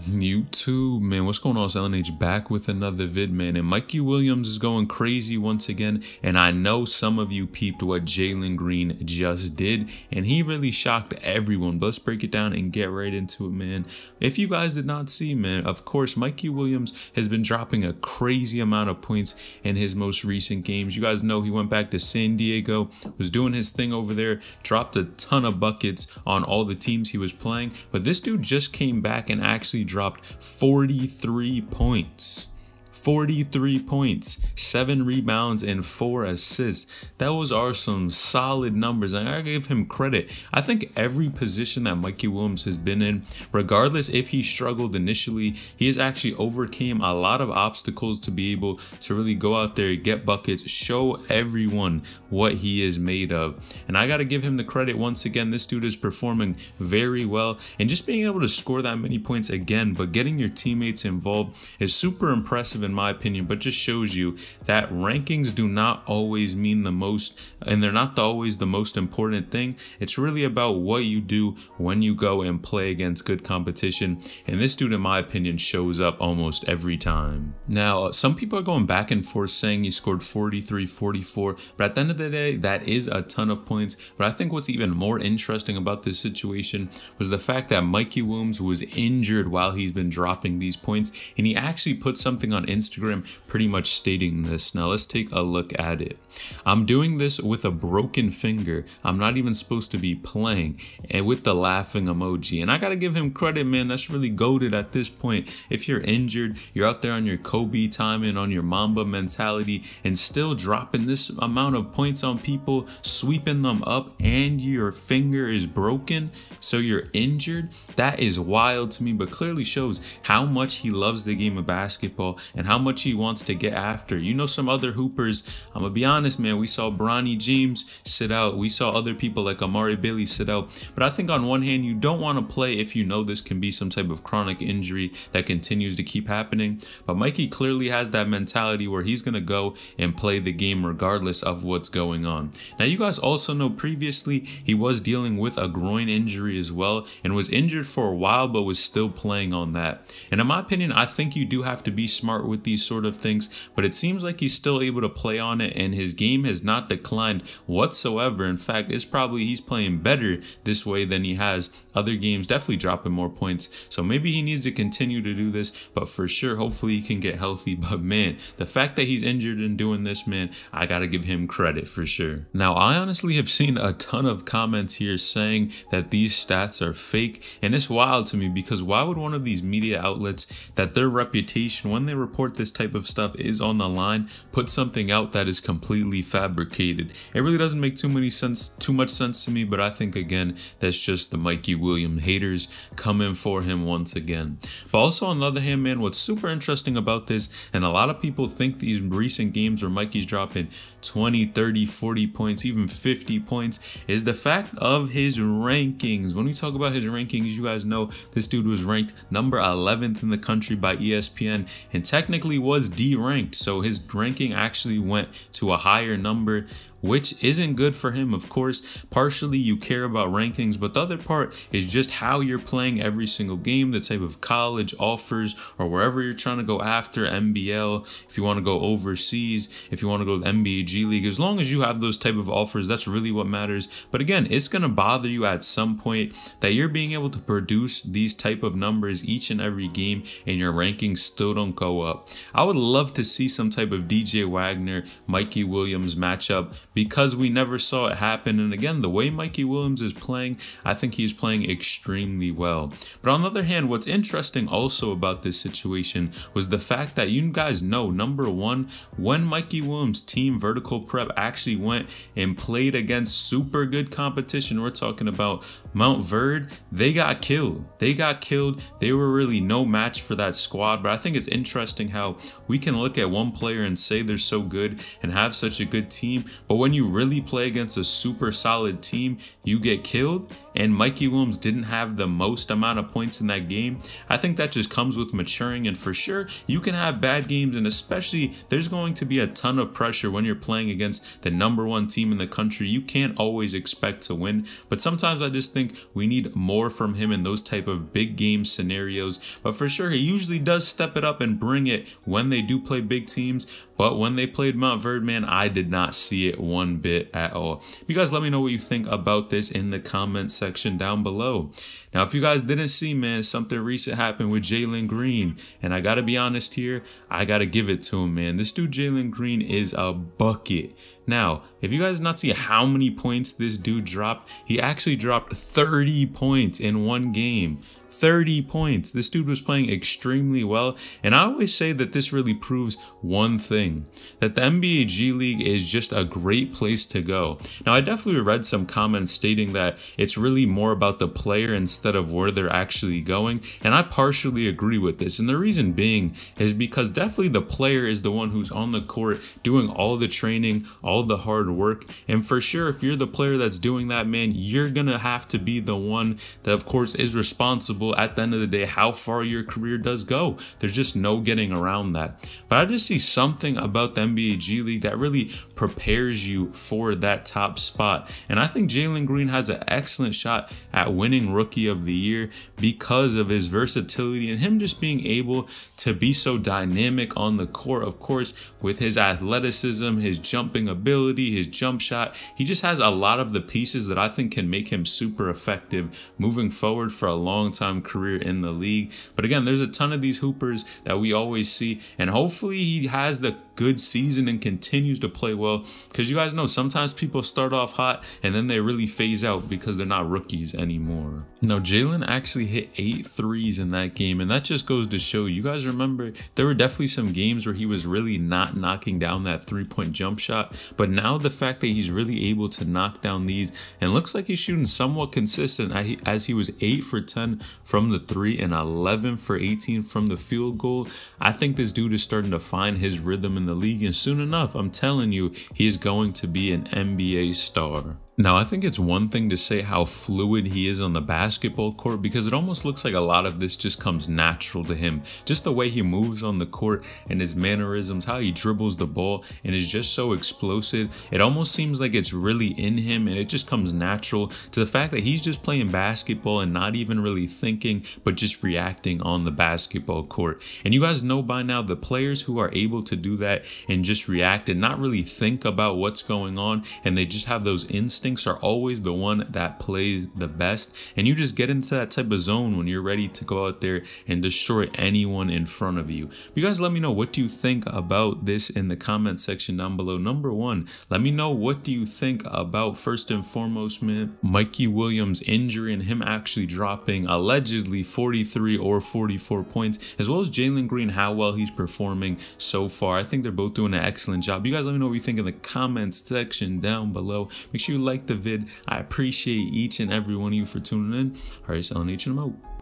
YouTube, man, what's going on? It's LNH back with another vid, man, and Mikey Williams is going crazy once again, and I know some of you peeped what Jalen Green just did, and he really shocked everyone, but let's break it down and get right into it, man. If you guys did not see, man, of course, Mikey Williams has been dropping a crazy amount of points in his most recent games. You guys know he went back to San Diego, was doing his thing over there, dropped a ton of buckets on all the teams he was playing, but this dude just came back and actually dropped 43 points. 43 points, 7 rebounds, and 4 assists. Those are some solid numbers, and I give him credit. I think every position that Mikey Williams has been in, regardless if he struggled initially, he has actually overcame a lot of obstacles to be able to really go out there, get buckets, show everyone what he is made of. And I got to give him the credit once again. This dude is performing very well, and just being able to score that many points again, but getting your teammates involved is super impressive in my opinion, but just shows you that rankings do not always mean the most, and they're not always the most important thing. It's really about what you do when you go and play against good competition, and this dude in my opinion shows up almost every time. Now some people are going back and forth saying he scored 43, 44, but at the end of the day that is a ton of points. But I think what's even more interesting about this situation was the fact that Mikey Williams was injured while he's been dropping these points, and he actually put something on Instagram pretty much stating this. Now let's take a look at it. I'm doing this with a broken finger. I'm not even supposed to be playing, and with the laughing emoji. And I gotta give him credit, man. That's really goated at this point. If you're injured, you're out there on your Kobe time and on your Mamba mentality, and still dropping this amount of points on people, sweeping them up, and your finger is broken, so you're injured. That is wild to me, but clearly shows how much he loves the game of basketball and how much he wants to get after. You know, some other hoopers, I'm gonna be honest, man, we saw Bronny James sit out, we saw other people like Amari Bailey sit out, but I think on one hand you don't want to play if you know this can be some type of chronic injury that continues to keep happening. But Mikey clearly has that mentality where he's gonna go and play the game regardless of what's going on. Now you guys also know previously he was dealing with a groin injury as well, and was injured for a while but was still playing on that. And in my opinion, I think you do have to be smart with these sort of things, but it seems like he's still able to play on it, and his game has not declined whatsoever. In fact, it's probably he's playing better this way than he has other games, definitely dropping more points. So maybe he needs to continue to do this, but for sure hopefully he can get healthy. But man, the fact that he's injured and doing this, man, I gotta give him credit for sure. Now I honestly have seen a ton of comments here saying that these stats are fake, and it's wild to me because why would one of these media outlets that their reputation when they report this type of stuff is on the line put something out that is completely fabricated? It really doesn't make too much sense to me, but I think again that's just the Mikey Williams haters coming for him once again. But also on the other hand, man, what's super interesting about this, and a lot of people think these recent games where Mikey's dropping 20, 30, 40 points, even 50 points, is the fact of his rankings. When we talk about his rankings, you guys know this dude was ranked number 11th in the country by ESPN, and technically was D-ranked, so his ranking actually went to a higher number, which isn't good for him. Of course, partially you care about rankings, but the other part is just how you're playing every single game, the type of college offers, or wherever you're trying to go after, NBL, if you want to go overseas, if you want to go to the NBA G League. As long as you have those type of offers, that's really what matters. But again, it's going to bother you at some point that you're being able to produce these type of numbers each and every game and your rankings still don't go up. I would love to see some type of DJ Wagner, Mikey Williams matchup, because we never saw it happen. And again, the way Mikey Williams is playing, I think he's playing extremely well. But on the other hand, what's interesting also about this situation was the fact that you guys know, number one, when Mikey Williams' team Vertical Prep actually went and played against super good competition, we're talking about Mount Verde, they got killed. They got killed. They were really no match for that squad. But I think it's interesting how we can look at one player and say they're so good and have such a good team, but when you really play against a super solid team, you get killed. and Mikey Williams didn't have the most amount of points in that game. I think that just comes with maturing, and for sure you can have bad games, and especially there's going to be a ton of pressure when you're playing against the #1 team in the country. You can't always expect to win, but sometimes I just think we need more from him in those type of big game scenarios. But for sure he usually does step it up and bring it when they do play big teams. But when they played Mount Verde, man, I did not see it one bit at all. You guys let me know what you think about this in the comment section down below. Now, if you guys didn't see, man, something recent happened with Jalen Green. And I got to be honest here, I got to give it to him, man. This dude, Jalen Green, is a bucket. Now, if you guys not see how many points this dude dropped, he actually dropped 30 points in one game. 30 points. This dude was playing extremely well, and I always say that this really proves one thing, that the NBA G League is just a great place to go. Now, I definitely read some comments stating that it's really more about the player instead of where they're actually going, and I partially agree with this, and the reason being is because definitely the player is the one who's on the court doing all the training, all the hard work, and for sure if you're the player that's doing that, man, you're gonna have to be the one that of course is responsible at the end of the day how far your career does go. There's just no getting around that. But I just see something about the NBA G League that really prepares you for that top spot, and I think Jalen Green has an excellent shot at winning Rookie of the Year because of his versatility and him just being able to be so dynamic on the court. Of course, with his athleticism, his jumping ability, his jump shot, he just has a lot of the pieces that I think can make him super effective moving forward for a long time career in the league. But again, there's a ton of these hoopers that we always see, and hopefully he has the good season and continues to play well, because you guys know sometimes people start off hot and then they really phase out because they're not rookies anymore. Now, Jalen actually hit 8 threes in that game, and that just goes to show you guys remember there were definitely some games where he was really not knocking down that 3-point jump shot, but now the fact that he's really able to knock down these and looks like he's shooting somewhat consistent, as he was 8 for 10 from the 3 and 11 for 18 from the field goal. I think this dude is starting to find his rhythm in the league, and soon enough, I'm telling you, he is going to be an NBA star. Now, I think it's one thing to say how fluid he is on the basketball court, because it almost looks like a lot of this just comes natural to him. Just the way he moves on the court and his mannerisms, how he dribbles the ball and is just so explosive. It almost seems like it's really in him, and it just comes natural to the fact that he's just playing basketball and not even really thinking, but just reacting on the basketball court. And you guys know by now, the players who are able to do that and just react and not really think about what's going on, and they just have those instincts, are always the one that plays the best. And you just get into that type of zone when you're ready to go out there and destroy anyone in front of you. You guys let me know, what do you think about this in the comment section down below. Number one, let me know, what do you think about, first and foremost, man, Mikey Williams' injury and him actually dropping allegedly 43 or 44 points, as well as Jalen Green, how well he's performing so far. I think they're both doing an excellent job. You guys let me know what you think in the comments section down below. Make sure you like the vid. I appreciate each and every one of you for tuning in. All right, so I'll need you to out.